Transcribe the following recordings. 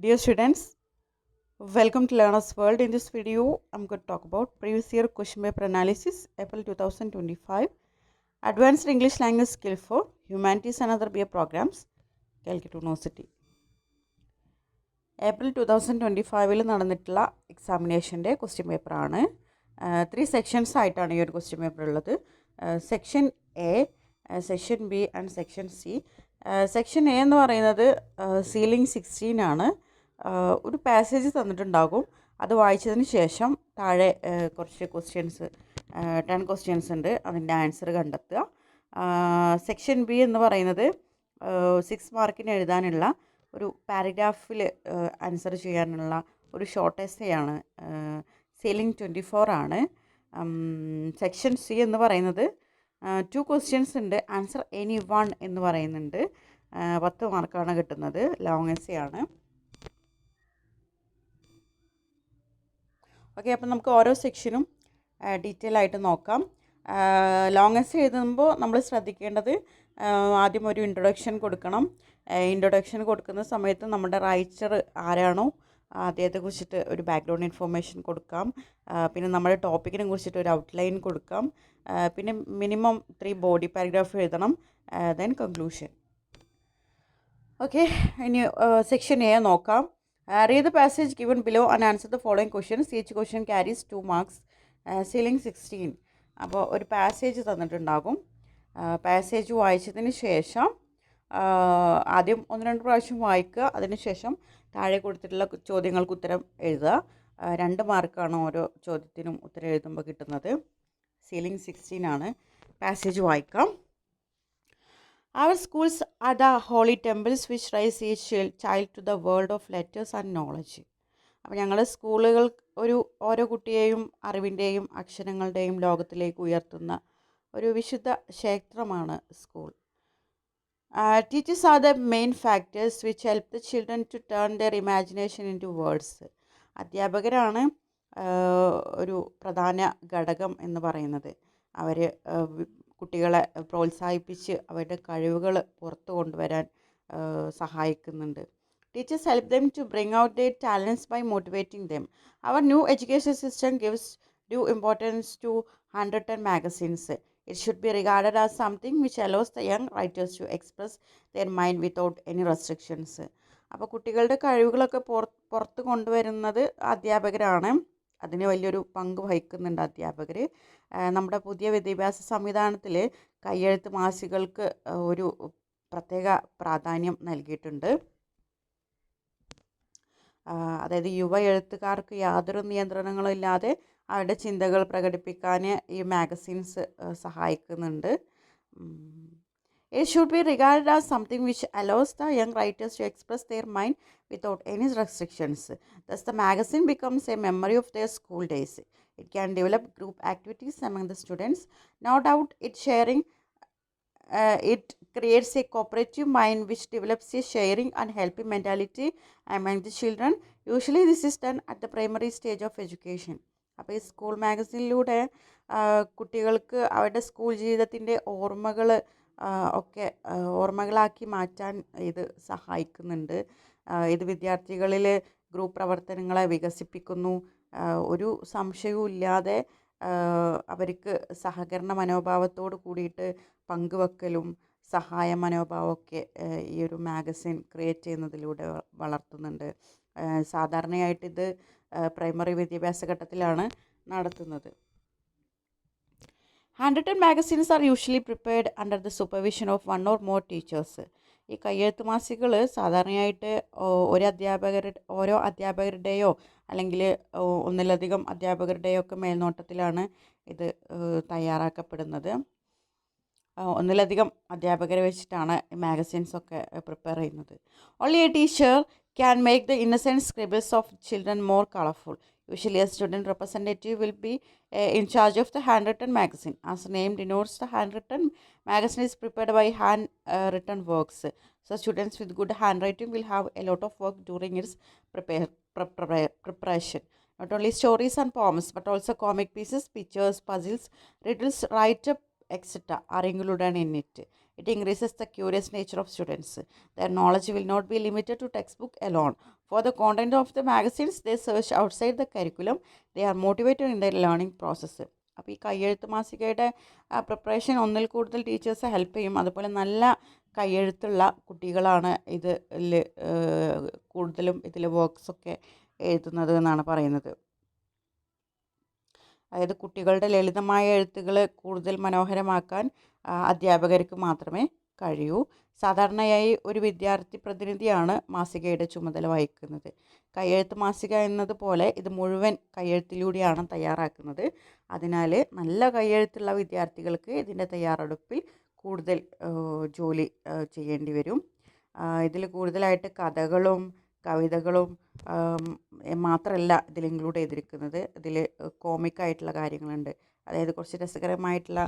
Dear students, welcome to Learner's World. In this video, I'm going to talk about previous year question paper analysis, April 2025, Advanced English Language Skill for Humanities and Other BA Programs, Calicut University. April 2025 നടന്നിട്ടുള്ള എക്സാമിനേഷൻ്റെ question പേപ്പറാണ്. 3 sections ആയിട്ടാണ് ഈ ഒരു question paper ഉള്ളത്. Section A, section B and section C. Section A എന്ന് പറയുന്നത് ceiling 16 ആണ്. ഒരു പാസേജ് തന്നിട്ടുണ്ടാകും. അത് വായിച്ചതിന് ശേഷം താഴെ കുറച്ച് ക്വസ്റ്റ്യൻസ് 10 ക്വസ്റ്റ്യൻസ് ഉണ്ട്. അതിൻ്റെ ആൻസർ കണ്ടെത്തുക. സെക്ഷൻ ബി എന്ന് പറയുന്നത് 6 മാർക്കിന് എഴുതാനുള്ള ഒരു പാരഗ്രാഫിൽ ആൻസർ ചെയ്യാനുള്ള ഒരു ഷോർട്ട് എസ്സേ ആണ്. സീലിംഗ് 24 ആണ്. സെക്ഷൻ സി എന്ന് പറയുന്നത് 2 ക്വസ്റ്റ്യൻസ് ഉണ്ട്. ആൻസർ എനി വൺ എന്ന് പറയുന്നുണ്ട്. 10 മാർക്കാണ് കിട്ടുന്നത്. ലോങ് എസ്സേ ആണ്. ഓക്കെ, അപ്പം നമുക്ക് ഓരോ സെക്ഷനും ഡീറ്റെയിൽ ആയിട്ട് നോക്കാം. ലോങ് എസ്സേ എഴുതുമ്പോൾ നമ്മൾ ശ്രദ്ധിക്കേണ്ടത് ആദ്യം ഒരു ഇൻട്രൊഡക്ഷൻ കൊടുക്കണം. ഇൻട്രൊഡക്ഷൻ കൊടുക്കുന്ന സമയത്ത് നമ്മുടെ റൈറ്റർ ആരാണോ അദ്ദേഹത്തെ കുറിച്ചിട്ട് ഒരു ബാക്ക്ഗ്രൗണ്ട് ഇൻഫർമേഷൻ കൊടുക്കാം. പിന്നെ നമ്മുടെ ടോപ്പിക്കിനെ കുറിച്ചിട്ട് ഒരു ഔട്ട്ലൈൻ കൊടുക്കാം. പിന്നെ മിനിമം 3 ബോഡി പാരഗ്രാഫ് എഴുതണം. Then conclusion. ഓക്കെ, ഇനി സെക്ഷൻ എ നോക്കാം. Read the passage given below and answer the following questions. Each question carries 2 marks. Ceiling 16. അപ്പോൾ ഒരു പാസേജ് തന്നിട്ടുണ്ടാകും. പാസേജ് വായിച്ചതിന് ശേഷം ആദ്യം 1-2 പ്രാവശ്യം വായിക്കുക. അതിനുശേഷം താഴെ കൊടുത്തിട്ടുള്ള ചോദ്യങ്ങൾക്ക് ഉത്തരം എഴുതുക. 2 മാർക്കാണ് ഓരോ ചോദ്യത്തിനും ഉത്തരം എഴുതുമ്പോൾ കിട്ടുന്നത്. സീലിംഗ് 16 ആണ്. പാസേജ് വായിക്കാം. Our schools are the holy temples which raise each child to the world of letters and knowledge. അപ്പോൾ ഞങ്ങളുടെ സ്കൂളുകൾ ഓരോ കുട്ടിയെയും അറിവിൻ്റെയും അക്ഷരങ്ങളുടെയും ലോകത്തിലേക്ക് ഉയർത്തുന്ന ഒരു വിശുദ്ധ ക്ഷേത്രമാണ് school. Teachers are the main factors which help the children to turn their imagination into words. അധ്യാപകരാണ് ഒരു പ്രധാന ഘടകം എന്ന് പറയുന്നത്. അവർ കുട്ടികളെ പ്രോത്സാഹിപ്പിച്ച് അവരുടെ കഴിവുകൾ പുറത്തു കൊണ്ടുവരാൻ സഹായിക്കുന്നുണ്ട്. Teachers help them to bring out their talents by motivating them. Our new education system gives due importance to 110 magazines. It should be regarded as something which allows the young writers to express their mind without any restrictions. അപ്പോൾ കുട്ടികളുടെ കഴിവുകളൊക്കെ പുറത്ത് കൊണ്ടുവരുന്നത് അധ്യാപകരാണ്. അതിന് വലിയൊരു പങ്ക് വഹിക്കുന്നുണ്ട് അധ്യാപകർ. നമ്മുടെ പുതിയ വിദ്യാഭ്യാസ സംവിധാനത്തിൽ കയ്യെഴുത്ത് മാസികൾക്ക് ഒരു പ്രത്യേക പ്രാധാന്യം നൽകിയിട്ടുണ്ട്. അതായത് യുവ എഴുത്തുകാർക്ക് യാതൊരു നിയന്ത്രണങ്ങളും ഇല്ലാതെ അവരുടെ ചിന്തകൾ പ്രകടിപ്പിക്കാൻ ഈ മാഗസീൻസ് സഹായിക്കുന്നുണ്ട്. It should be regarded as something which allows the young writers to express their mind without any restrictions. Thus, the magazine becomes a memory of their school days. It can develop group activities among the students. No doubt, it creates a cooperative mind which develops a sharing and helping mentality among the children. Usually, this is done at the primary stage of education. അപ്പോൾ ഈ school മാഗസീനിലൂടെ കുട്ടികൾക്ക് അവരുടെ school ജീവിതത്തിൻ്റെ ഓർമ്മകളാക്കി മാറ്റാൻ ഇത് സഹായിക്കുന്നുണ്ട്. ഇത് വിദ്യാർത്ഥികളിൽ ഗ്രൂപ്പ് പ്രവർത്തനങ്ങളെ വികസിപ്പിക്കുന്നു. ഒരു സംശയവും ഇല്ലാതെ അവർക്ക് സഹകരണ മനോഭാവത്തോട് കൂടിയിട്ട് പങ്കുവെക്കലും സഹായ മനോഭാവമൊക്കെ ഈ ഒരു മാഗസിൻ ക്രിയേറ്റ് ചെയ്യുന്നതിലൂടെ വളർത്തുന്നുണ്ട്. സാധാരണയായിട്ടിത് പ്രൈമറി വിദ്യാഭ്യാസ ഘട്ടത്തിലാണ് നടത്തുന്നത്. 110 magazines are usually prepared under the supervision of 1 or more teachers. ഈ കയ്യെഴുത്ത് മാസികകൾ സാധാരണയായിട്ട് ഓരോ അധ്യാപകരുടെയോ അല്ലെങ്കിൽ ഒന്നിലധികം അധ്യാപകരുടെയോ ഒക്കെ മേൽനോട്ടത്തിലാണ് ഇത് തയ്യാറാക്കപ്പെടുന്നത്. ഒന്നിലധികം അധ്യാപകരെ വെച്ചിട്ടാണ് മാഗസീൻസ് ഒക്കെ പ്രിപ്പയർ ചെയ്യുന്നത്. Only a teacher can make the innocent scribbles of children more colorful. Usually, a student representative will be in charge of the handwritten magazine. As the name denotes, the handwritten magazine is prepared by hand-written works. So, students with good handwriting will have a lot of work during its preparation. Not only stories and poems, but also comic pieces, pictures, puzzles, riddles, write-up, etc. are included in it. It increases the curious nature of students. Their knowledge will not be limited to textbook alone. For the content of the magazines, they search outside the curriculum. They are motivated in their learning process. അപ്പോൾ ഈ കയ്യെഴുത്ത് മാസികയുടെ preparation ഒന്നിൽ കൂടുതൽ teachers help ചെയ്യും. അതുപോലെ നല്ല കയ്യെഴുത്തുള്ള കുട്ടികളാണ് ഇതിൽ കൂടുതലും ഇതിൽ വർക്ക്സൊക്കെ എഴുതുന്നത് എന്നാണ് പറയുന്നത്. അതായത് കുട്ടികളുടെ ലളിതമായ എഴുത്തുകൾ കൂടുതൽ മനോഹരമാക്കാൻ അധ്യാപകർക്ക് മാത്രമേ കഴിയൂ. സാധാരണയായി ഒരു വിദ്യാർത്ഥി പ്രതിനിധിയാണ് മാസികയുടെ ചുമതല വഹിക്കുന്നത്. കയ്യെഴുത്ത് മാസിക എന്നതുപോലെ ഇത് മുഴുവൻ കയ്യെഴുത്തിലൂടെയാണ് തയ്യാറാക്കുന്നത്. അതിനാൽ നല്ല കയ്യെഴുത്തുള്ള വിദ്യാർത്ഥികൾക്ക് ഇതിൻ്റെ തയ്യാറെടുപ്പിൽ കൂടുതൽ ജോലി ചെയ്യേണ്ടി വരും. ഇതിൽ കൂടുതലായിട്ട് കഥകളും കവിതകളും മാത്രമല്ല ഇതിൽ ഇൻക്ലൂഡ് ചെയ്തിരിക്കുന്നത്. ഇതിൽ കോമിക്കായിട്ടുള്ള കാര്യങ്ങളുണ്ട്, അതായത് കുറച്ച് രസകരമായിട്ടുള്ള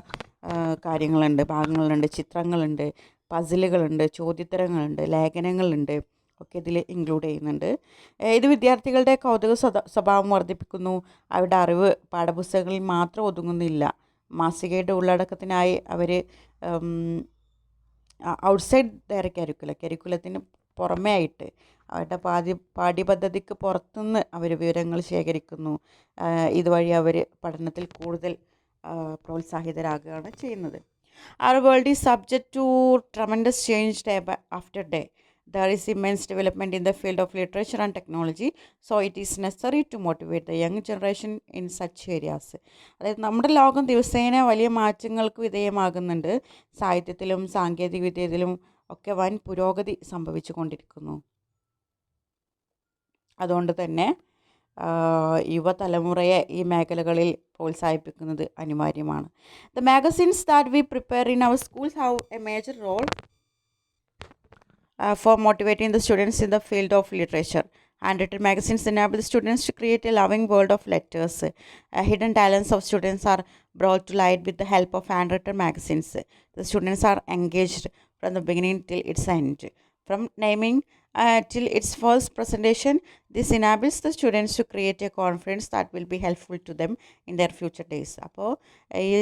കാര്യങ്ങളുണ്ട്, ഭാഗങ്ങളുണ്ട്, ചിത്രങ്ങളുണ്ട്, പസിലുകളുണ്ട്, ചോദ്യോത്തരങ്ങളുണ്ട്, ലേഖനങ്ങളുണ്ട് ഒക്കെ ഇതിൽ ഇൻക്ലൂഡ് ചെയ്യുന്നുണ്ട്. ഇത് വിദ്യാർത്ഥികളുടെ കൗതുക സ്വഭാവം വർദ്ധിപ്പിക്കുന്നു. അവരുടെ അറിവ് പാഠപുസ്തകങ്ങളിൽ മാത്രം ഒതുങ്ങുന്നില്ല. മാസികയുടെ ഉള്ളടക്കത്തിനായി അവർ ഔട്ട്സൈഡ് ദയർ കരിക്കുലത്തിന് പുറമേ ആയിട്ട് അവരുടെ പാഠ്യപദ്ധതിക്ക് പുറത്തുനിന്ന് അവർ വിവരങ്ങൾ ശേഖരിക്കുന്നു. ഇതുവഴി അവർ പഠനത്തിൽ കൂടുതൽ പ്രോത്സാഹിതരാകുകയാണ് ചെയ്യുന്നത്. Our world is subject to tremendous change day after day. There is immense development in the field of literature and technology, so it is necessary to motivate the young generation in such areas. അതായത് നമ്മുടെ ലോകം ദിവസേന വലിയ മാറ്റങ്ങൾക്ക് വിധേയമാകുന്നുണ്ട്. സാഹിത്യത്തിലും സാങ്കേതിക വിദ്യയിലും ഒക്കെ വൻ പുരോഗതി സംഭവിച്ചു കൊണ്ടിരിക്കുന്നു. അതുകൊണ്ട് തന്നെ യുവതലമുറയെ ഈ മേഖലകളിൽ പ്രോത്സാഹിപ്പിക്കുന്നത് അനിവാര്യമാണ്. The magazines that we prepare in our schools have a major role for motivating the students in the field of literature. Handwritten magazines enable the students to create a loving world of letters. Hidden talents of students are brought to light with the help of handwritten magazines. The students are engaged from the beginning till its end. From naming till its first presentation, this enables the students to create a confidence that will be helpful to them in their future days. അപ്പോൾ ഈ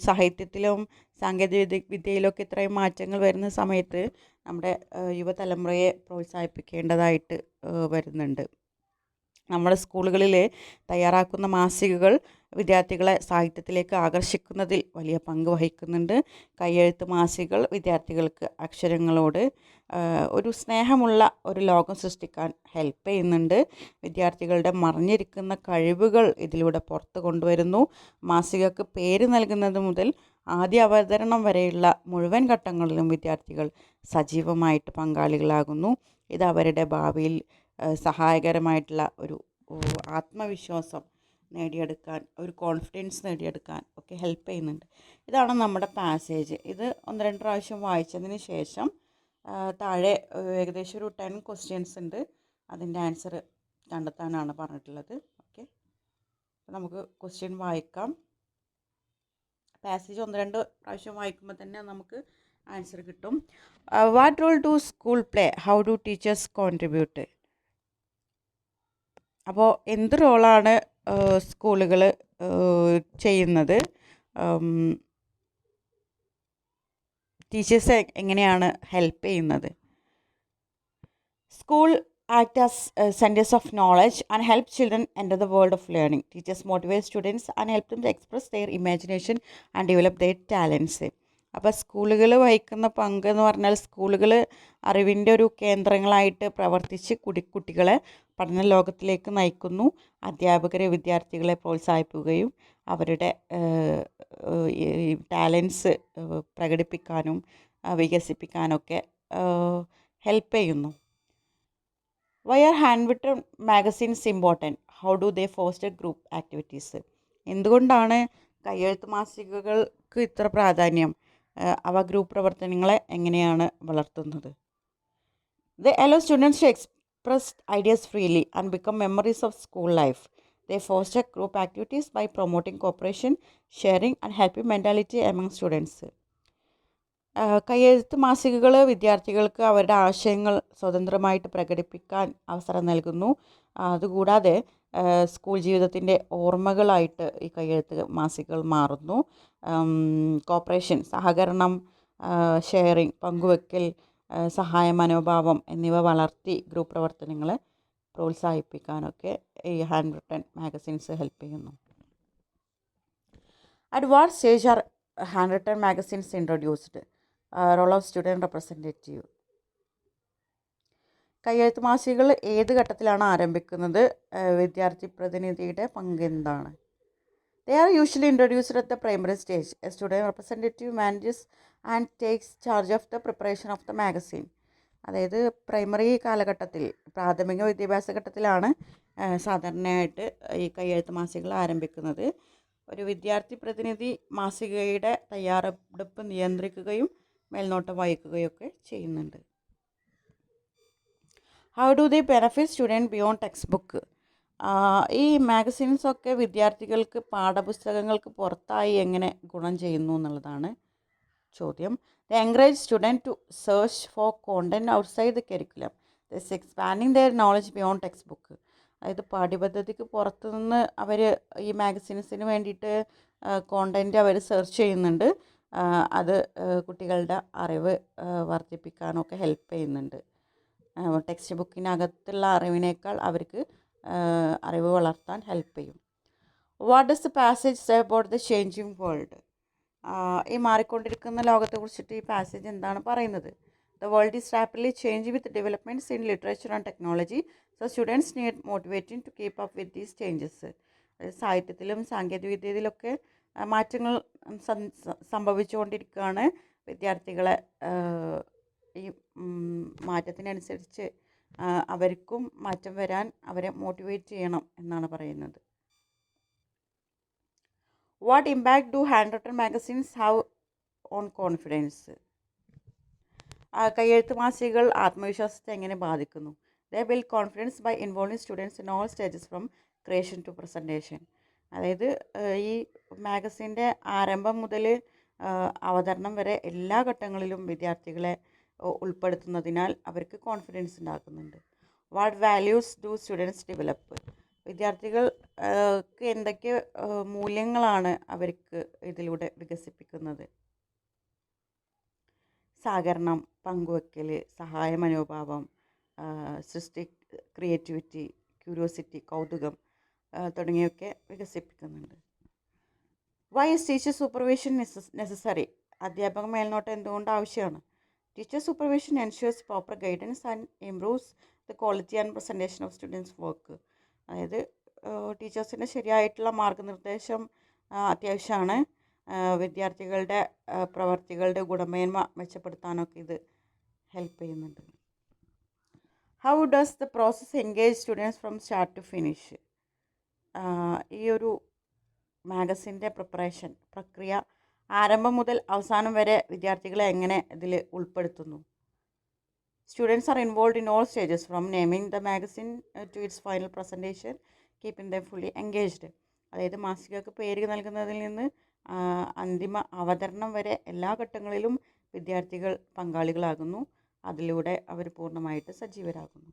സാഹിത്യത്തിലും സാങ്കേതിക വിദ്യയിലൊക്കെ ഇത്രയും മാറ്റങ്ങൾ വരുന്ന സമയത്ത് നമ്മുടെ യുവതലമുറയെ പ്രോത്സാഹിപ്പിക്കേണ്ടതായിട്ട് വരുന്നുണ്ട്. നമ്മുടെ സ്കൂളുകളിൽ തയ്യാറാക്കുന്ന മാസികകൾ വിദ്യാർത്ഥികളെ സാഹിത്യത്തിലേക്ക് ആകർഷിക്കുന്നതിൽ വലിയ പങ്ക് വഹിക്കുന്നുണ്ട്. കയ്യെഴുത്ത് മാസികകൾ വിദ്യാർത്ഥികൾക്ക് അക്ഷരങ്ങളോട് ഒരു സ്നേഹമുള്ള ഒരു ലോകം സൃഷ്ടിക്കാൻ ഹെൽപ്പ് ചെയ്യുന്നുണ്ട്. വിദ്യാർത്ഥികളുടെ മറഞ്ഞിരിക്കുന്ന കഴിവുകൾ ഇതിലൂടെ പുറത്തു കൊണ്ടുവരുന്നു. മാസികക്ക് പേര് നൽകുന്നത് മുതൽ ആദ്യ അവതരണം വരെയുള്ള മുഴുവൻ ഘട്ടങ്ങളിലും വിദ്യാർത്ഥികൾ സജീവമായിട്ട് പങ്കാളികളാകുന്നു. ഇത് അവരുടെ ഭാവിയിൽ സഹായകരമായിട്ടുള്ള ഒരു ആത്മവിശ്വാസം നേടിയെടുക്കാൻ, ഒരു കോൺഫിഡൻസ് നേടിയെടുക്കാൻ ഒക്കെ ഹെൽപ്പ് ചെയ്യുന്നുണ്ട്. ഇതാണ് നമ്മുടെ പാസേജ്. ഇത് 1-2 പ്രാവശ്യം വായിച്ചതിന് ശേഷം താഴെ ഏകദേശം ഒരു 10 ക്വസ്റ്റ്യൻസ് ഉണ്ട്. അതിൻ്റെ ആൻസർ കണ്ടെത്താനാണ് പറഞ്ഞിട്ടുള്ളത്. ഓക്കെ, നമുക്ക് ക്വസ്റ്റ്യൻ വായിക്കാം. പാസേജ് 1-2 പ്രാവശ്യം വായിക്കുമ്പോൾ തന്നെ നമുക്ക് ആൻസർ കിട്ടും. What role do school play? How do teachers contribute? അപ്പോൾ എന്ത് റോളാണ് സ്കൂളുകൾ ചെയ്യുന്നത്, ടീച്ചേഴ്സ് എങ്ങനെയാണ് ഹെൽപ്പ് ചെയ്യുന്നത്? School act as centers of knowledge and help children enter the world of learning. Teachers motivate students and help them to express their imagination and develop their talents. അപ്പോൾ സ്കൂളുകൾ വഹിക്കുന്ന പങ്ക് എന്ന് പറഞ്ഞാൽ സ്കൂളുകൾ അറിവിൻ്റെ ഒരു കേന്ദ്രങ്ങളായിട്ട് പ്രവർത്തിച്ച് കുട്ടികളെ പഠന ലോകത്തിലേക്ക് നയിക്കുന്നു. അധ്യാപകരെ വിദ്യാർത്ഥികളെ പ്രോത്സാഹിപ്പിക്കുകയും അവരുടെ ടാലൻസ് പ്രകടിപ്പിക്കാനും വികസിപ്പിക്കാനൊക്കെ ഹെൽപ്പ് ചെയ്യുന്നു. Why are handwritten magazines important? How do they foster group activities? എന്തുകൊണ്ടാണ് കയ്യെഴുത്ത് മാസികകൾക്ക് ഇത്ര പ്രാധാന്യം? അവ ഗ്രൂപ്പ് പ്രവർത്തനങ്ങളെ എങ്ങനെയാണ് വളർത്തുന്നത്? They allow students to express ideas freely and become memories of school life. They foster group activities by promoting cooperation, sharing and helping mentality among students. കയ്യെഴുത്ത് മാസികകൾ വിദ്യാർത്ഥികൾക്ക് അവരുടെ ആശയങ്ങൾ സ്വതന്ത്രമായിട്ട് പ്രകടിപ്പിക്കാൻ അവസരം നൽകുന്നു. അതുകൂടാതെ സ്കൂൾ ജീവിതത്തിൻ്റെ ഓർമ്മകളായിട്ട് ഈ കയ്യെഴുത്ത് മാസികകൾ മാറുന്നു. കോപ്പറേഷൻ, സഹകരണം ഷെയറിങ്, പങ്കുവെക്കൽ, സഹായ മനോഭാവം എന്നിവ വളർത്തി ഗ്രൂപ്പ് പ്രവർത്തനങ്ങളെ പ്രോത്സാഹിപ്പിക്കാനൊക്കെ ഈ ഹാൻഡ് റിട്ടൺ മാഗസിൻസ് ഹെൽപ്പ് ചെയ്യുന്നു. At what stage are handwritten magazines introduced? Role of student representative. കയ്യെഴുത്ത് മാസികകൾ ഏത് ഘട്ടത്തിലാണ് ആരംഭിക്കുന്നത്? വിദ്യാർത്ഥി പ്രതിനിധിയുടെ പങ്ക് എന്താണ്? They are usually introduced at the primary stage. A student representative manages and takes charge of the preparation of the magazine. അതായത് primary കാലഘട്ടത്തിൽ, പ്രാഥമിക വിദ്യാഭ്യാസ ഘട്ടത്തിലാണ് സാധാരണയായിട്ട് ഈ കയ്യെഴുത്ത് മാസികകൾ ആരംഭിക്കുന്നത്. ഒരു വിദ്യാർത്ഥി പ്രതിനിധി മാസികയുടെ തയ്യാറെടുപ്പ് നിയന്ത്രിക്കുകയും മേൽനോട്ടം വഹിക്കുകയൊക്കെ ചെയ്യുന്നുണ്ട്. How do they benefit student beyond text book? ഈ മാഗസിൻസൊക്കെ വിദ്യാർത്ഥികൾക്ക് പാഠപുസ്തകങ്ങൾക്ക് പുറത്തായി എങ്ങനെ ഗുണം ചെയ്യുന്നു എന്നുള്ളതാണ് ചോദ്യം. They encourage student to search for content outside the curriculum. This expanding their knowledge beyond text book. അതായത് പാഠ്യപദ്ധതിക്ക് പുറത്തുനിന്ന് അവർ ഈ മാഗസിൻസിന് വേണ്ടിയിട്ട് കോണ്ടൻറ്റ് അവർ സെർച്ച് ചെയ്യുന്നുണ്ട്. അത് കുട്ടികളുടെ അറിവ് വർദ്ധിപ്പിക്കാനൊക്കെ ഹെൽപ്പ് ചെയ്യുന്നുണ്ട്. ടെക്സ്റ്റ് ബുക്കിനകത്തുള്ള അറിവിനേക്കാൾ അവർക്ക് അറിവ് വളർത്താൻ ഹെൽപ്പ് ചെയ്യും. What does the passage say about the changing world? ഈ മാറിക്കൊണ്ടിരിക്കുന്ന ലോകത്തെക്കുറിച്ചിട്ട് ഈ പാസേജ് എന്താണ് പറയുന്നത്? The world is rapidly changing with developments in literature and technology, so students need motivating to keep up with these changes. സാഹിത്യത്തിലും സാങ്കേതികവിദ്യയിലൊക്കെ മാറ്റങ്ങൾ സംഭവിച്ചുകൊണ്ടിരിക്കുകയാണ്. വിദ്യാർത്ഥികളെ ഈ മാറ്റത്തിനനുസരിച്ച് അവർക്കും മാറ്റം വരാൻ അവരെ മോട്ടിവേറ്റ് ചെയ്യണം എന്നാണ് പറയുന്നത്. What impact do hand written magazines have on confidence? കയ്യെഴുത്ത് മാസികകൾ ആത്മവിശ്വാസത്തെ എങ്ങനെ ബാധിക്കുന്നു? They build confidence by involving students in all stages from creation to presentation. അതായത് ഈ മാഗസിൻ്റെ ആരംഭം മുതൽ അവതരണം വരെ എല്ലാ ഘട്ടങ്ങളിലും വിദ്യാർത്ഥികളെ ഉൾപ്പെടുത്തുന്നതിനാൽ അവർക്ക് കോൺഫിഡൻസ് ഉണ്ടാക്കുന്നുണ്ട്. What values do students develop? വിദ്യാർത്ഥികൾക്ക് എന്തൊക്കെ മൂല്യങ്ങളാണ് അവർക്ക് ഇതിലൂടെ വികസിപ്പിക്കുന്നത്? സഹകരണം, പങ്കുവെക്കൽ, സഹായ മനോഭാവം, ക്രിയേറ്റിവിറ്റി, ക്യൂരിയോസിറ്റി, കൗതുകം തുടങ്ങിയൊക്കെ വികസിപ്പിക്കുന്നുണ്ട്. Why is teacher supervision necessary? അധ്യാപക മേൽനോട്ടം എന്തുകൊണ്ട് ആവശ്യമാണ്? Teacher supervision ensures proper guidance and improves the quality and presentation of students work. അതായത് ടീച്ചേഴ്സിൻ്റെ ശരിയായിട്ടുള്ള മാർഗനിർദ്ദേശം അത്യാവശ്യമാണ്. വിദ്യാർത്ഥികളുടെ പ്രവർത്തികളുടെ ഗുണമേന്മ മെച്ചപ്പെടുത്താനൊക്കെ ഇത് ഹെൽപ്പ് ചെയ്യുന്നുണ്ട്. How does the process engage students from start to finish? ഈ ഒരു മാഗസിൻ്റെ പ്രിപ്പറേഷൻ പ്രക്രിയ ആരംഭം മുതൽ അവസാനം വരെ വിദ്യാർത്ഥികളെ എങ്ങനെ ഇതിൽ ഉൾപ്പെടുത്തുന്നു? Students are involve in all stages from naming the magazine to its final presentation, keeping them fully engaged. അതായത് മാസികക്ക് പേര് നൽകുന്നതിൽ നിന്ന് അന്തിമ അവതരണം വരെ എല്ലാ ഘട്ടങ്ങളിലും വിദ്യാർത്ഥികൾ പങ്കാളികളാകുന്നു. അതിലൂടെ അവർ പൂർണ്ണമായിട്ട് സജീവരാകുന്നു.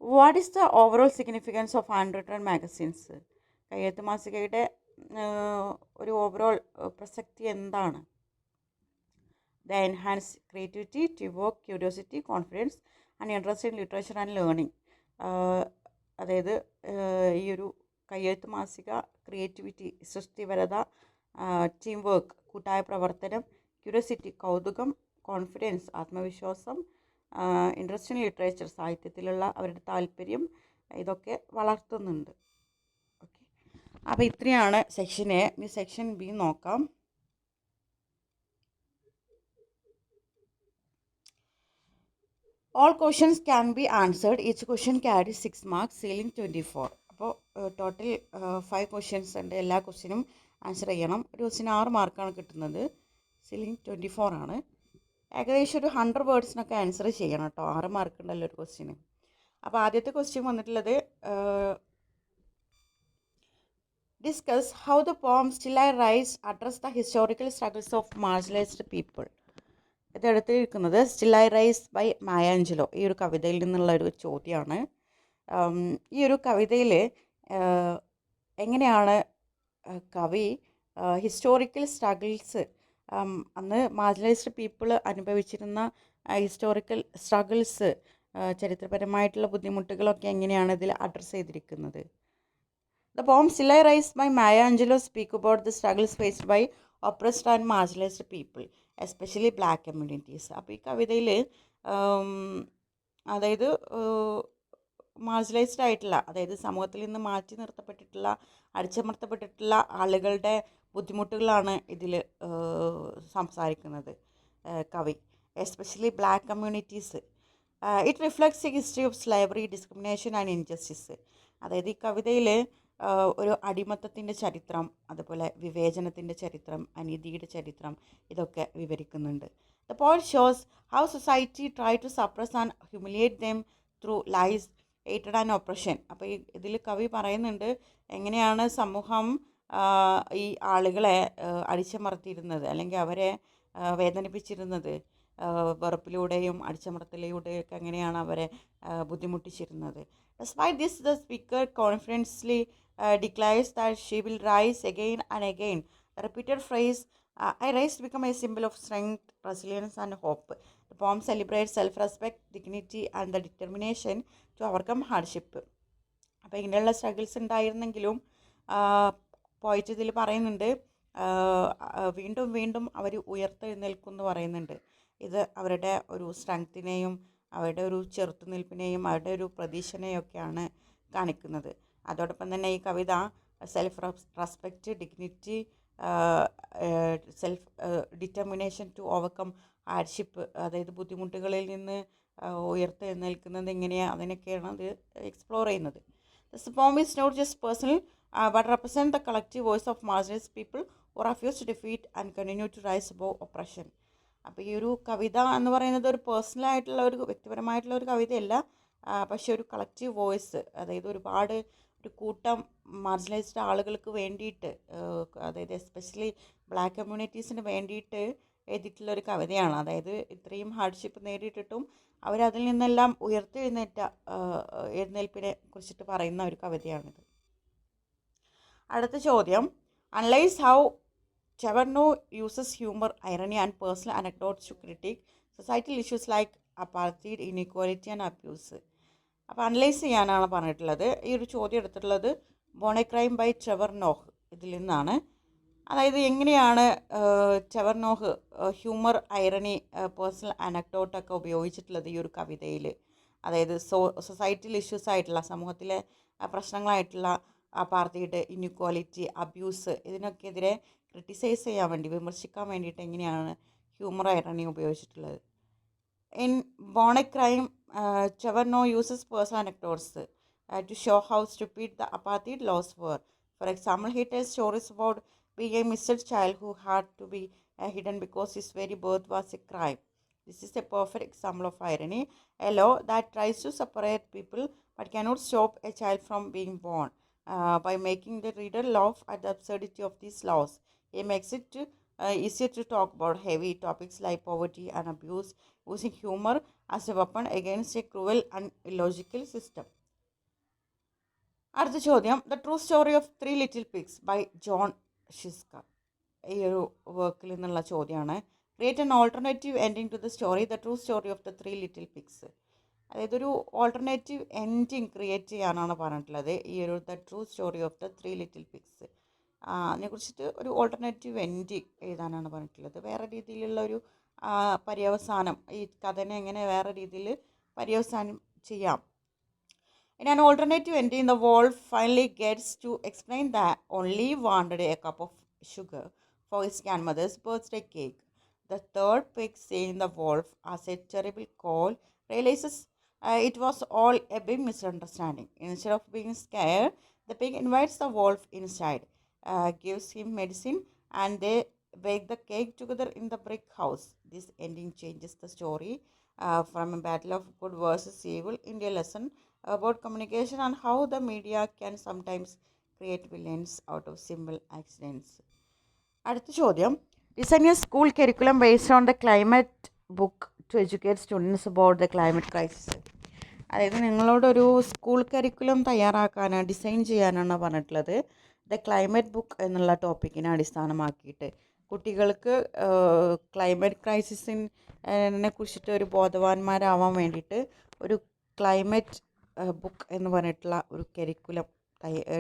What is the overall significance of hand written magazines? കയ്യെഴുത്ത് മാസികയുടെ ഒരു ഓവറോൾ പ്രസക്തി എന്താണ്? The enhance creativity, teamwork, curiosity, confidence and interest in literature and learning. അതായത് ഈ ഒരു കയ്യെഴുത്ത് മാസിക ക്രിയേറ്റിവിറ്റി, സൃഷ്ടിപരത, ടീം വർക്ക്, കൂട്ടായ പ്രവർത്തനം, ക്യൂരിയോസിറ്റി, കൗതുകം, കോൺഫിഡൻസ്, ആത്മവിശ്വാസം, ഇൻട്രസ്റ്റ് ഇൻ ലിറ്ററേച്ചർ, സാഹിത്യത്തിലുള്ള അവരുടെ താല്പര്യം, ഇതൊക്കെ വളർത്തുന്നുണ്ട്. ഓക്കെ, അപ്പോൾ ഇത്രയാണ് സെക്ഷൻ എ. ഇനി സെക്ഷൻ ബി നോക്കാം. All questions can be answered. Each question carry 6 marks, ceiling 24. അപ്പോൾ ടോട്ടൽ 5 ക്വസ്റ്റ്യൻസ് ഉണ്ട്. എല്ലാ ക്വസ്റ്റ്യനും ആൻസർ ചെയ്യണം. ഒരു ക്വസ്റ്റ്യൻ 6 മാർക്കാണ് കിട്ടുന്നത്. സീലിംഗ് 24 ആണ്. ഏകദേശം ഒരു 100 വേർഡ്സിനൊക്കെ ആൻസർ ചെയ്യണം കേട്ടോ. 6 മാർക്ക് ഉണ്ടല്ലോ ഒരു ക്വസ്റ്റ്യന്. അപ്പോൾ ആദ്യത്തെ ക്വസ്റ്റ്യൻ വന്നിട്ടുള്ളത് discuss how the poem still I rise address the historical struggles of marginalised people. ഇത് എടുത്തിരിക്കുന്നത് still I rise by Maya Angelou. ഈ ഒരു കവിതയിൽ നിന്നുള്ള ഒരു ചോദ്യമാണ്. ഈ ഒരു കവിതയിൽ എങ്ങനെയാണ് കവി ഹിസ്റ്റോറിക്കൽ സ്ട്രഗിൾസ് അന്ന് മാർജിനലൈസ്ഡ് പീപ്പിൾ അനുഭവിച്ചിരുന്ന ഹിസ്റ്റോറിക്കൽ സ്ട്രഗിൾസ്, ചരിത്രപരമായിട്ടുള്ള ബുദ്ധിമുട്ടുകളൊക്കെ എങ്ങനെയാണ് ഇതിൽ അഡ്രസ്സ് ചെയ്തിരിക്കുന്നത്. The poem Still I Rise by Maya Angelou speak about the struggles faced by oppressed and marginalized people, especially black communities. അപ്പോൾ ഈ കവിതയിൽ അതായത് മാർജിനലൈസ്ഡ് ആയിട്ടുള്ള, അതായത് സമൂഹത്തിൽ നിന്ന് മാറ്റി നിർത്തപ്പെട്ടിട്ടുള്ള, അടിച്ചമർത്തപ്പെട്ടിട്ടുള്ള ആളുകളുടെ ബുദ്ധിമുട്ടുകളാണ് ഇതിൽ സംസാരിക്കുന്നത് കവി, especially black communities. It reflects A history of slavery, discrimination and injustice. അതായത് ഈ കവിതയിൽ ഒരു അടിമത്തത്തിൻ്റെ ചരിത്രം, അതുപോലെ വിവേചനത്തിൻ്റെ ചരിത്രം, അനീതിയുടെ ചരിത്രം, ഇതൊക്കെ വിവരിക്കുന്നുണ്ട്. The poet shows how society try to suppress and humiliate them through lies, ഹേറ്റഡ് ആൻഡ് ഒപ്രഷൻ. അപ്പോൾ ഇതിൽ കവി പറയുന്നുണ്ട് എങ്ങനെയാണ് സമൂഹം ഈ ആളുകളെ അടിച്ചമർത്തിയിരുന്നത്, അല്ലെങ്കിൽ അവരെ വേദനിപ്പിച്ചിരുന്നത്, വെറുപ്പിലൂടെയും അടിച്ചമർത്തലിലൂടെയൊക്കെ എങ്ങനെയാണ് അവരെ ബുദ്ധിമുട്ടിച്ചിരുന്നത്. Despite this, the speaker confidently declares that she will rise again and again. The repeated phrase, I rise, become a symbol of strength, resilience and hope. The poem celebrates self-respect, dignity and the determination to overcome hardship. അപ്പോൾ ഇങ്ങനെയുള്ള struggles ഉണ്ടായിരുന്നെങ്കിലും പോയിട്ട് ഇതിൽ പറയുന്നുണ്ട് വീണ്ടും വീണ്ടും അവർ ഉയർത്തെഴുന്നേൽക്കും എന്ന് പറയുന്നുണ്ട്. ഇത് അവരുടെ ഒരു സ്ട്രെങ്ത്തിനെയും അവരുടെ ഒരു ചെറുത്തുനിൽപ്പിനെയും അവരുടെ ഒരു പ്രതീക്ഷനെയൊക്കെയാണ് കാണിക്കുന്നത്. അതോടൊപ്പം തന്നെ ഈ കവിത self respect, dignity, self determination to overcome hardship, അതായത് ബുദ്ധിമുട്ടുകളിൽ നിന്ന് ഉയർത്തെഴുന്നേൽക്കുന്നത് എങ്ങനെയാണ്, അതിനൊക്കെയാണ് അത് എക്സ്പ്ലോർ ചെയ്യുന്നത്. This poem is not just personal but represent the collective voice of marginalised people who refuse to defeat and continue to rise above oppression. അപ്പോൾ ഈ ഒരു കവിത എന്ന് പറയുന്നത് ഒരു പേഴ്സണലായിട്ടുള്ള ഒരു വ്യക്തിപരമായിട്ടുള്ള ഒരു കവിതയല്ല, പക്ഷേ ഒരു കളക്റ്റീവ് വോയിസ്, അതായത് ഒരുപാട് ഒരു കൂട്ടം മാർജിനലൈസ്ഡ് ആളുകൾക്ക് വേണ്ടിയിട്ട്, അതായത് എസ്പെഷ്യലി ബ്ലാക്ക് കമ്മ്യൂണിറ്റീസിന് വേണ്ടിയിട്ട് എഴുതിയിട്ടുള്ള ഒരു കവിതയാണ്. അതായത് ഇത്രയും ഹാർഡ്ഷിപ്പ് നേരിട്ടിട്ടും അവരതിൽ നിന്നെല്ലാം എഴുന്നേൽപ്പിനെ കുറിച്ചിട്ട് പറയുന്ന ഒരു കവിതയാണിത്. അടുത്ത ചോദ്യം, analyse how Cheverno uses humor, irony and personal anecdotes to critique societal issues like apartheid, inequality and abuse. അപ്പോൾ അനലൈസ് ചെയ്യാനാണ് പറഞ്ഞിട്ടുള്ളത്. ഈ ഒരു ചോദ്യം എടുത്തിട്ടുള്ളത് born a crime by Trevor Noah ഇതിൽ നിന്നാണ്. അതായത് എങ്ങനെയാണ് Trevor Noah humour, irony, personal അനക്ഡോട്ടൊക്കെ ഉപയോഗിച്ചിട്ടുള്ളത് ഈ ഒരു കവിതയിൽ. അതായത് സൊസൈറ്റിയിൽ ഇഷ്യൂസ് ആയിട്ടുള്ള, സമൂഹത്തിലെ പ്രശ്നങ്ങളായിട്ടുള്ള അപ്പാർത്തൈഡ്, ഇൻഇക്വാലിറ്റി, അബ്യൂസ്, ഇതിനൊക്കെതിരെ ക്രിട്ടിസൈസ് ചെയ്യാൻ വേണ്ടി, വിമർശിക്കാൻ വേണ്ടിയിട്ട് എങ്ങനെയാണ് ഹ്യൂമർ, ഐറണി ഉപയോഗിച്ചിട്ടുള്ളത്. In born a crime, Cheverno uses personal anecdotes to show how stupid the apartheid laws were. For example, he tells stories about being a missed child who had to be hidden because his very birth was a crime. This is a perfect example of irony, a law that tries to separate people but cannot stop a child from being born. By making the reader laugh at the absurdity of these laws, he makes it easier to talk about heavy topics like poverty and abuse, using humor as a weapon against a cruel and illogical system. അടുത്ത ചോദ്യം, the true story of 3 little pigs by John Scieszka. ഈ ഒരു വർക്കിൽ നിന്നുള്ള ചോദ്യമാണ്. Create an alternative ending to the story, the true story of the 3 little pigs. അതായത് ഒരു alternative ending create ചെയ്യാനാണ് പറഞ്ഞിട്ടുള്ളത് ഈ ഒരു the true story of the 3 little pigs. അതിനെക്കുറിച്ചിട്ട് ഒരു ഓൾട്ടർനേറ്റീവ് എൻഡിങ് എഴുതാനാണ് പറഞ്ഞിട്ടുള്ളത്. വേറെ രീതിയിലുള്ള ഒരു പര്യവസാനം, ഈ കഥനെ എങ്ങനെ വേറെ രീതിയിൽ പര്യവസാനം ചെയ്യാം. In an alternative ending, the wolf finally gets to explain that only wanted a cup of sugar for his grandmother's birthday cake. The third pig, seeing the wolf as a terrible call, realizes it was all a big misunderstanding. Instead of being scared, the pig invites the wolf inside, gives him medicine, and they bake the cake together in the brick house. This ending changes the story from a battle of good versus evil into a lesson about communication and how the media can sometimes create villains out of simple accidents. അടുത്ത ചോദ്യം, design a school curriculum based on the climate book to educate students about the climate crisis. അതായത് നിങ്ങളോടൊരു school curriculum design ചെയ്യാനാണ് പറഞ്ഞിട്ടുള്ളത്. The climate book എന്നുള്ള ടോപ്പിക്കിനെ അടിസ്ഥാനമാക്കിയിട്ട് കുട്ടികൾക്ക് climate ക്രൈസിസിനെ കുറിച്ചിട്ട് ഒരു ബോധവാന്മാരാവാൻ വേണ്ടിയിട്ട് ഒരു ക്ലൈമറ്റ് ബുക്ക് എന്ന് പറഞ്ഞിട്ടുള്ള ഒരു കരിക്കുലം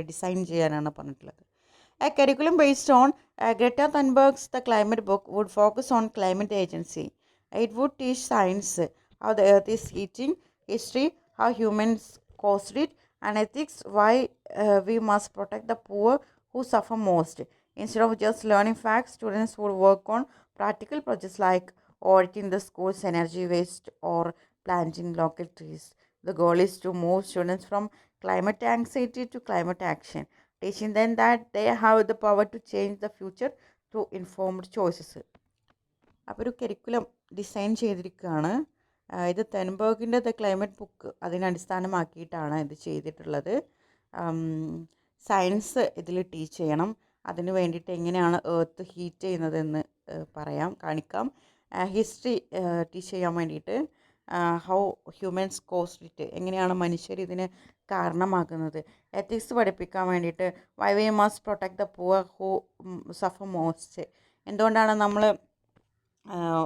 ഡിസൈൻ ചെയ്യാനാണ് പറഞ്ഞിട്ടുള്ളത്. A curriculum based on Greta Thunberg's The Climate Book would focus on climate agency. It would teach science, how the earth is heating, history, how humans caused it, and ethics, why we must protect the poor who suffer most. Instead of just learning facts, students would work on practical projects like auditing the school's energy waste or planting local trees. The goal is to move students from climate anxiety to climate action, teaching them that they have the power to change the future through informed choices. അപ്പോൾ ഒരു curriculum design ചെയ്തിരിക്കുകയാണ്. ഇത് തെൻബർഗിൻ്റെ the climate book അതിനടിസ്ഥാനമാക്കിയിട്ടാണ് ഇത് ചെയ്തിട്ടുള്ളത്. Science ഇതിൽ teach ചെയ്യണം. അതിന് വേണ്ടിയിട്ട് എങ്ങനെയാണ് എർത്ത് ഹീറ്റ് ചെയ്യുന്നതെന്ന് കാണിക്കാം. ഹിസ്റ്ററി ടീച്ച് ചെയ്യാൻ വേണ്ടിയിട്ട് ഹൗ ഹ്യൂമൻസ് കോസ്റ്റ് ഇറ്റ്, എങ്ങനെയാണ് മനുഷ്യർ ഇതിന് കാരണമാക്കുന്നത്. എത്തിക്സ് പഠിപ്പിക്കാൻ വേണ്ടിയിട്ട് why we must protect the poor who suffer most, എന്തുകൊണ്ടാണ് നമ്മൾ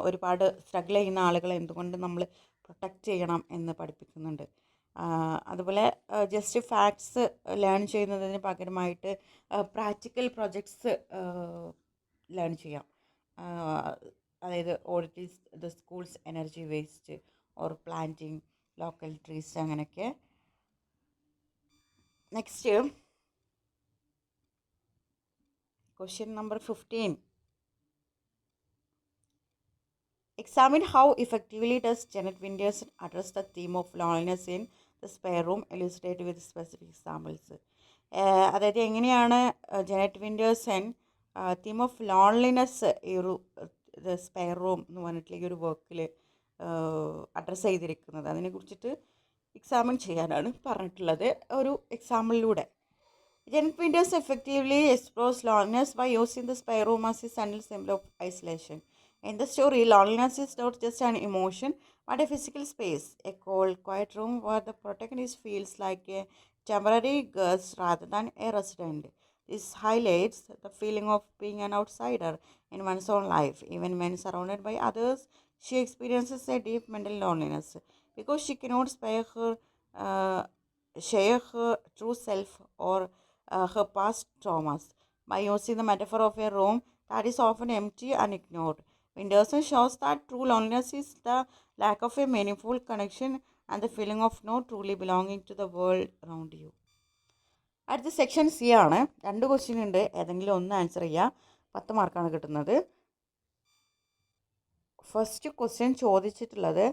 ഒരുപാട് സ്ട്രഗിൾ ചെയ്യുന്ന ആളുകളെ എന്തുകൊണ്ട് നമ്മൾ പ്രൊട്ടക്റ്റ് ചെയ്യണം എന്ന് പഠിപ്പിക്കുന്നുണ്ട്. അതുപോലെ ജസ്റ്റ് ഫാക്ട്സ് ലേൺ ചെയ്യുന്നതിന് പകരമായിട്ട് പ്രാക്ടിക്കൽ പ്രൊജക്ട്സ് ലേൺ ചെയ്യാം. അതായത് audit the schools energy waste or planting local trees അങ്ങനെയൊക്കെ. Next question number 15. Examine how effectively does Janet Winters address the theme of loneliness in the spare room, illustrated with specific examples. അതായത് എങ്ങനെയാണ് Janet വിൻറ്റേഴ്സൺ theme of loneliness ഈ ഒരു spare room എന്ന് പറഞ്ഞിട്ടുള്ള ഈ ഒരു വർക്കിൽ അഡ്രസ്സ് ചെയ്തിരിക്കുന്നത്, അതിനെക്കുറിച്ചിട്ട് എക്സാമിൻ ചെയ്യാനാണ് പറഞ്ഞിട്ടുള്ളത് ഒരു എക്സാമ്പിളിലൂടെ. Jeanette Winters effectively explores loneliness by using the spare room as a central symbol of isolation. In the story, loneliness is not just an emotion but a physical space, a cold, quiet room where the protagonist feels like a temporary guest rather than a resident. This highlights the feeling of being an outsider in one's own life. Even when surrounded by others, she experiences a deep mental loneliness because she cannot share her true self or her past traumas. By using the metaphor of a room that is often empty and ignored, Winterson shows that true loneliness is the lack of a meaningful connection and the feeling of not truly belonging to the world around you. അടുത്ത section C ആണ്. 2 question ഉണ്ട്, ഏതെങ്കിലും ഒന്ന് answer ചെയ്യുക. 10 മാർക്കാണ് കിട്ടുന്നത്. First question ചോദിച്ചിട്ടുള്ളത്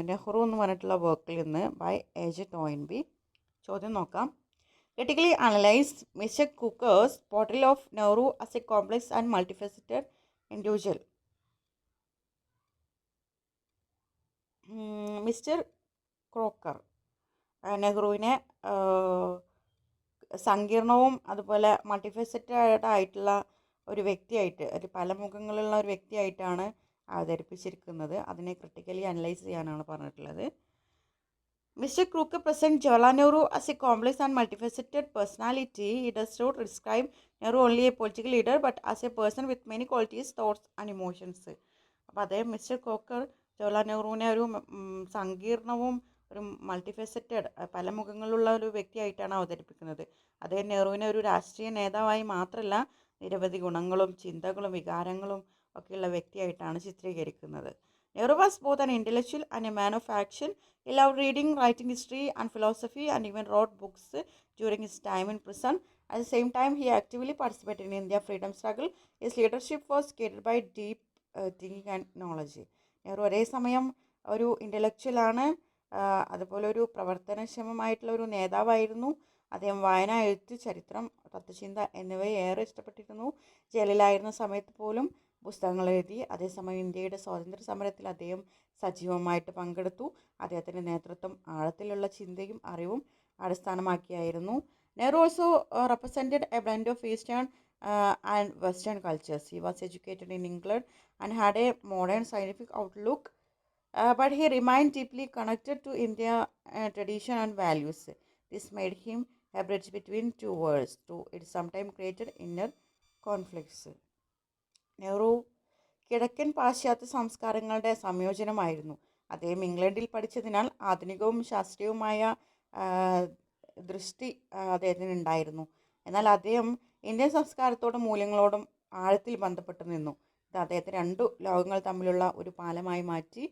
നെഹ്റു എന്ന് പറഞ്ഞിട്ടുള്ള വർക്കിൽ നിന്ന് ബൈ എജ് ടോയിൻബി. ചോദ്യം നോക്കാം. Critically analyze Mr. Cooker's portrayal of Nehru as a complex and multifaceted individual. Mister Crocker നെഹ്റുവിനെ സങ്കീർണവും അതുപോലെ മൾട്ടിഫെസറ്റഡ് ആയിട്ടുള്ള ഒരു വ്യക്തിയായിട്ട്, ഒരു പല മുഖങ്ങളുള്ള ഒരു വ്യക്തിയായിട്ടാണ് അവതരിപ്പിച്ചിരിക്കുന്നത്. അതിനെ ക്രിട്ടിക്കലി അനലൈസ് ചെയ്യാനാണ് പറഞ്ഞിട്ടുള്ളത്. Mr. Crocker presents Jawaharlal Nehru as a complex and multifaceted personality. He does not describe Nehru only a political leader but as a person with many qualities, thoughts and emotions. അപ്പോൾ അതേ mister Croker Jawaharlal നെഹ്റുവിനെ ഒരു സങ്കീർണവും ഒരു മൾട്ടിഫെസറ്റഡ് പല മുഖങ്ങളുള്ള ഒരു വ്യക്തിയായിട്ടാണ് അവതരിപ്പിക്കുന്നത്. അതേ നെഹ്റുവിനെ ഒരു രാഷ്ട്രീയ നേതാവായി മാത്രമല്ല നിരവധി ഗുണങ്ങളും ചിന്തകളും വികാരങ്ങളും ഒക്കെയുള്ള വ്യക്തിയായിട്ടാണ് ചിത്രീകരിക്കുന്നത്. Nehru was both an intellectual and a man of action. He loved reading, writing history and philosophy and even wrote books during his time in prison. At the same time, he actively participated in India's freedom struggle. His leadership was guided by deep thinking and knowledge. Nehru ഒരേ സമയം ഒരു ഇൻ്റലക്ച്വലാണ്, അതുപോലെ ഒരു പ്രവർത്തനക്ഷമമായിട്ടുള്ള ഒരു നേതാവായിരുന്നു. അദ്ദേഹം വായന, എഴുത്ത്, ചരിത്രം, തത്വചിന്ത എന്നിവയെ ഏറെ ഇഷ്ടപ്പെട്ടിരുന്നു. ജയിലിലായിരുന്ന സമയത്ത് പോലും പുസ്തകങ്ങൾ എഴുതി. അതേസമയം ഇന്ത്യയുടെ സ്വാതന്ത്ര്യ സമരത്തിൽ അദ്ദേഹം സജീവമായിട്ട് പങ്കെടുത്തു. അദ്ദേഹത്തിൻ്റെ നേതൃത്വം ആഴത്തിലുള്ള ചിന്തയും അറിവും അടിസ്ഥാനമാക്കിയായിരുന്നു. Nehru also represented a blend of eastern and Western cultures. He was educated in England and had a modern scientific outlook, but he remained deeply connected to Indian tradition and values. This made him a bridge between two worlds. It sometimes created inner conflicts. Nehru കിഴക്കൻ പാശ്ചാത്യ സംസ്കാരങ്ങളുടെ സംയോജനമായിരുന്നു. അദ്ദേഹം ഇംഗ്ലണ്ടിൽ പഠിച്ചതിനാൽ ആധുനികവും ശാസ്ത്രീയവുമായ ദൃഷ്ടി അദ്ദേഹത്തിനുണ്ടായിരുന്നു. എന്നാൽ അദ്ദേഹം Indian സംസ്കാരത്തോടും മൂല്യങ്ങളോടും ആഴത്തിൽ ബന്ധപ്പെട്ട് നിന്നു. ഇത് അദ്ദേഹത്തെ രണ്ടു ലോകങ്ങൾ തമ്മിലുള്ള ഒരു പാലമായി മാറ്റി.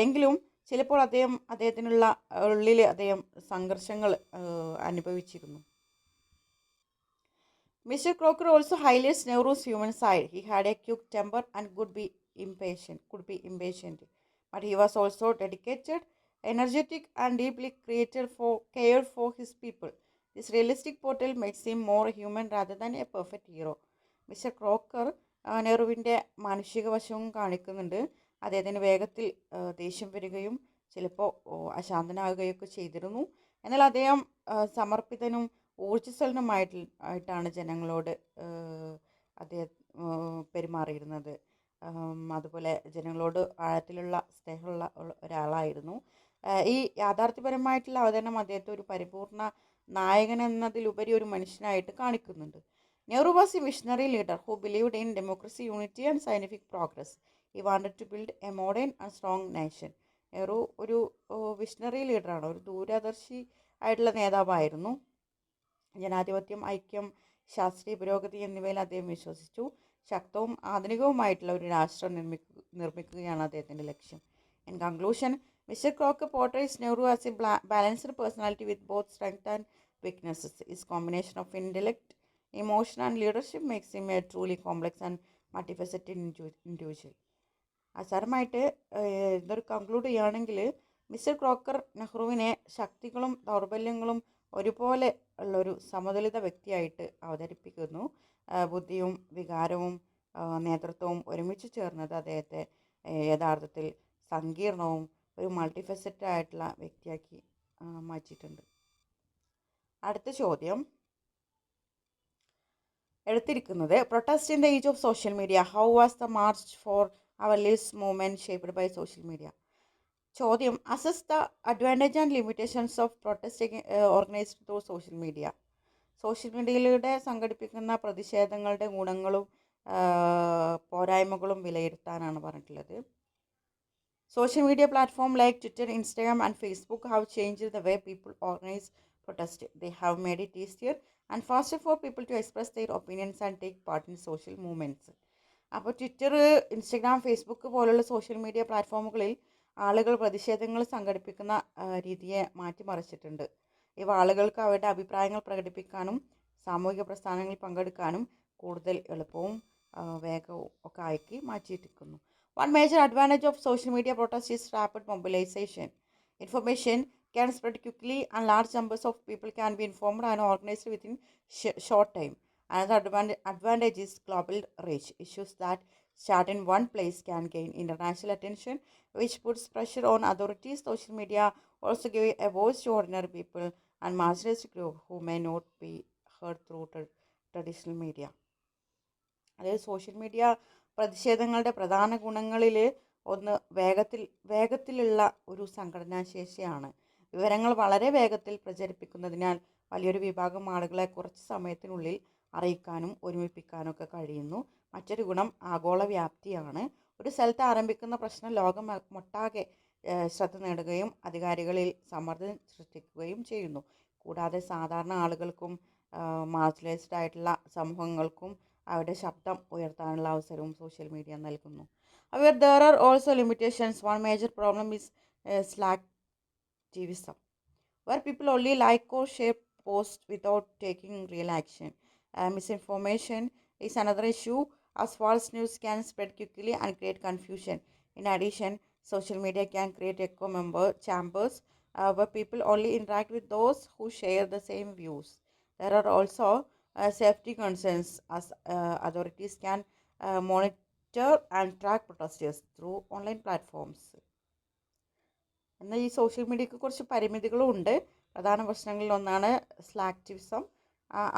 എങ്കിലും ചിലപ്പോൾ അദ്ദേഹത്തിനുള്ള ഉള്ളിൽ അദ്ദേഹം സംഘർഷങ്ങൾ അനുഭവിച്ചിരുന്നു. Mr. Crocker also highlights Nehru's human side. He had a quick temper and could be impatient. But he was also dedicated, energetic, and deeply cared for his people. This realistic portrayal makes him more human rather than a perfect hero. Mister Croker നെഹ്റുവിൻ്റെ മാനുഷിക വശവും കാണിക്കുന്നുണ്ട്. അദ്ദേഹത്തിന് വേഗത്തിൽ ദേഷ്യം വരികയും ചിലപ്പോൾ അശാന്തനാകുകയൊക്കെ ചെയ്തിരുന്നു. എന്നാൽ അദ്ദേഹം സമർപ്പിതനും ഊർജ്ജസ്വലനുമായിട്ടാണ് ജനങ്ങളോട് അദ്ദേഹം പെരുമാറിയിരുന്നത്. അതുപോലെ ജനങ്ങളോട് ആഴത്തിലുള്ള സ്നേഹമുള്ള ഒരാളായിരുന്നു. ഈ യാഥാർത്ഥ്യപരമായിട്ടുള്ള അവതരണം അദ്ദേഹത്തെ ഒരു പരിപൂർണ നായകൻ എന്നതിലുപരി ഒരു മനുഷ്യനായിട്ട് കാണിക്കുന്നുണ്ട്. Nehru was a visionary leader who believed in democracy, unity and scientific progress. He wanted to build a modern and strong nation. Nehru ഒരു വിഷണറി ലീഡറാണ്, ഒരു ദൂരദർശി ആയിട്ടുള്ള നേതാവായിരുന്നു. ജനാധിപത്യം, ഐക്യം, ശാസ്ത്രീയ പുരോഗതി എന്നിവയിൽ അദ്ദേഹം വിശ്വസിച്ചു. ശക്തവും ആധുനികവുമായിട്ടുള്ള ഒരു രാഷ്ട്രം നിർമ്മിക്കുകയാണ് അദ്ദേഹത്തിൻ്റെ ലക്ഷ്യം. In conclusion, mister Croker portrays Nehru as a balanced personality with both strength and weaknesses. His combination of intellect, emotion and leadership makes him a truly complex and multifaceted individual. അവസാനമായിട്ട് ഇതൊരു കൺക്ലൂഡ് ചെയ്യുകയാണെങ്കിൽ, mister Crocker നെഹ്റുവിനെ ശക്തികളും ദൗർബല്യങ്ങളും ഒരുപോലെ ഉള്ളൊരു സമതുലിത വ്യക്തിയായിട്ട് അവതരിപ്പിക്കുന്നു. ബുദ്ധിയും വികാരവും നേതൃത്വവും ഒരുമിച്ച് ചേർന്നത് അദ്ദേഹത്തെ യഥാർത്ഥത്തിൽ സങ്കീർണവും ഒരു മൾട്ടിഫെസറ്റഡ് ആയിട്ടുള്ള വ്യക്തിയാക്കി മാറ്റിയിട്ടുണ്ട്. അടുത്ത ചോദ്യം എടുത്തിരിക്കുന്നത്, protest in the age of social media, how was the march for our lives movement shaped by social media? ചോദ്യം, assess the advantage and limitations of protest organised through social media. Social മീഡിയയിലൂടെ സംഘടിപ്പിക്കുന്ന പ്രതിഷേധങ്ങളുടെ ഗുണങ്ങളും പോരായ്മകളും വിലയിരുത്താനാണ് പറഞ്ഞിട്ടുള്ളത്. Social media platforms like Twitter, Instagram and Facebook have changed the way people organize protest. They have made it easier and faster for people to express their opinions and take part in social movements. അപ്പോൾ Twitter, Instagram, Facebook പോലുള്ള social media പ്ലാറ്റ്ഫോമുകളിൽ ആളുകൾ പ്രതിഷേധങ്ങൾ സംഘടിപ്പിക്കുന്ന രീതിയെ മാറ്റിമറിച്ചിട്ടുണ്ട്. ഇവ ആളുകൾക്ക് അവരുടെ അഭിപ്രായങ്ങൾ പ്രകടിപ്പിക്കാനും സാമൂഹിക പ്രസ്ഥാനങ്ങളിൽ പങ്കെടുക്കാനും കൂടുതൽ എളുപ്പവും വേഗവും ഒക്കെ ആക്കി മാറ്റിയിരിക്കുന്നു. One major advantage of social media protest is rapid mobilization. Information can spread quickly and large numbers of people can be informed and organized within short time. Another advantage is global reach. Issues that start in one place can gain international attention, which puts pressure on authorities. Social media also give a voice to ordinary people and marginalized groups who may not be heard through traditional media. അതായത് social media പ്രതിഷേധങ്ങളുടെ പ്രധാന ഗുണങ്ങളിൽ ഒന്ന് വേഗത്തിലുള്ള ഒരു സംഘടനാശേഷിയാണ്. വിവരങ്ങൾ വളരെ വേഗത്തിൽ പ്രചരിപ്പിക്കുന്നതിനാൽ വലിയൊരു വിഭാഗം ആളുകളെ കുറച്ച് സമയത്തിനുള്ളിൽ അറിയിക്കാനും ഒരുമിപ്പിക്കാനും ഒക്കെ കഴിയുന്നു. മറ്റൊരു ഗുണം ആഗോള വ്യാപ്തിയാണ്. ഒരു സ്ഥലത്ത് ആരംഭിക്കുന്ന പ്രശ്നം ലോകമൊട്ടാകെ ശ്രദ്ധ നേടുകയും അധികാരികളിൽ സമ്മർദ്ദം സൃഷ്ടിക്കുകയും ചെയ്യുന്നു. കൂടാതെ സാധാരണ ആളുകൾക്കും മാർജിനലൈസ്ഡ് ആയിട്ടുള്ള സമൂഹങ്ങൾക്കും അവരുടെ ശബ്ദം ഉയർത്താനുള്ള അവസരവും സോഷ്യൽ മീഡിയ നൽകുന്നു. However, there are also limitations. One major problem is slacktivism, where people only like or share posts without taking real action. Misinformation is another issue, as false news can spread quickly and create confusion. In addition, social media can create echo chambers where people only interact with those who share the same views. There are also safety concerns, as authorities can monitor and track protesters through online platforms. എന്നാൽ ഈ social മീഡിയയ്ക്ക് കുറച്ച് പരിമിതികളും ഉണ്ട്. പ്രധാന പ്രശ്നങ്ങളിലൊന്നാണ് സ്ലാക്റ്റിവിസം.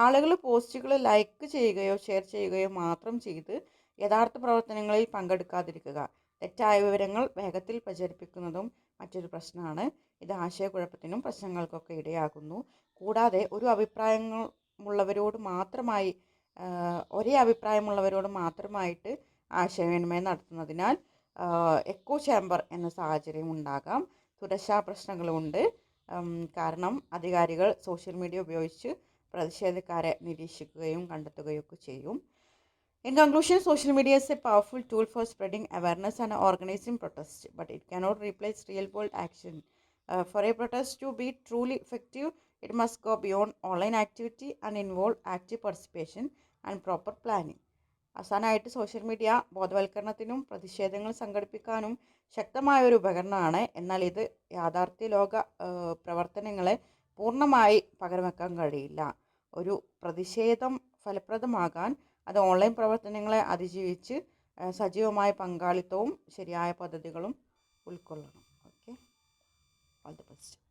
ആളുകൾ പോസ്റ്റുകൾ like ചെയ്യുകയോ share ചെയ്യുകയോ മാത്രം ചെയ്ത് യഥാർത്ഥ പ്രവർത്തനങ്ങളിൽ പങ്കെടുക്കാതിരിക്കുക. തെറ്റായ വിവരങ്ങൾ വേഗത്തിൽ പ്രചരിപ്പിക്കുന്നതും മറ്റൊരു പ്രശ്നമാണ്. ഇത് ആശയക്കുഴപ്പത്തിനും പ്രശ്നങ്ങൾക്കൊക്കെ ഇടയാകുന്നു. കൂടാതെ ഒരു അഭിപ്രായങ്ങളുള്ളവരോട് മാത്രമായി ഒരേ അഭിപ്രായമുള്ളവരോട് മാത്രമായിട്ട് ആശയവിനിമയം നടത്തുന്നതിനാൽ എക്കോ ചേംബർ എന്ന സാഹചര്യം ഉണ്ടാകാം. സുരക്ഷാ പ്രശ്നങ്ങളുമുണ്ട്. കാരണം അധികാരികൾ സോഷ്യൽ മീഡിയ ഉപയോഗിച്ച് പ്രതിഷേധക്കാരെ നിരീക്ഷിക്കുകയും കണ്ടെത്തുകയും ഒക്കെ ചെയ്യും. In conclusion, social media is a powerful tool for spreading awareness and organizing protests, but it cannot replace real-world action. For a protest to be truly effective, it must go beyond online activity and involve active participation and proper planning. അവസാനമായിട്ട് social media ബോധവൽക്കരണത്തിനും പ്രതിഷേധങ്ങൾ സംഘടിപ്പിക്കാനും ശക്തമായ ഒരു ഉപകരണമാണ്. എന്നാൽ ഇത് യാഥാർത്ഥ്യ ലോക പ്രവർത്തനങ്ങളെ പൂർണ്ണമായി പകരം വെക്കാൻ കഴിയില്ല. ഒരു പ്രതിഷേധം ഫലപ്രദമാകാൻ അത് ഓൺലൈൻ പ്രവർത്തനങ്ങളെ അതിജീവിച്ച് സജീവമായ പങ്കാളിത്തവും ശരിയായ പദ്ധതികളും ഉൾക്കൊള്ളണം. Okay, all the best.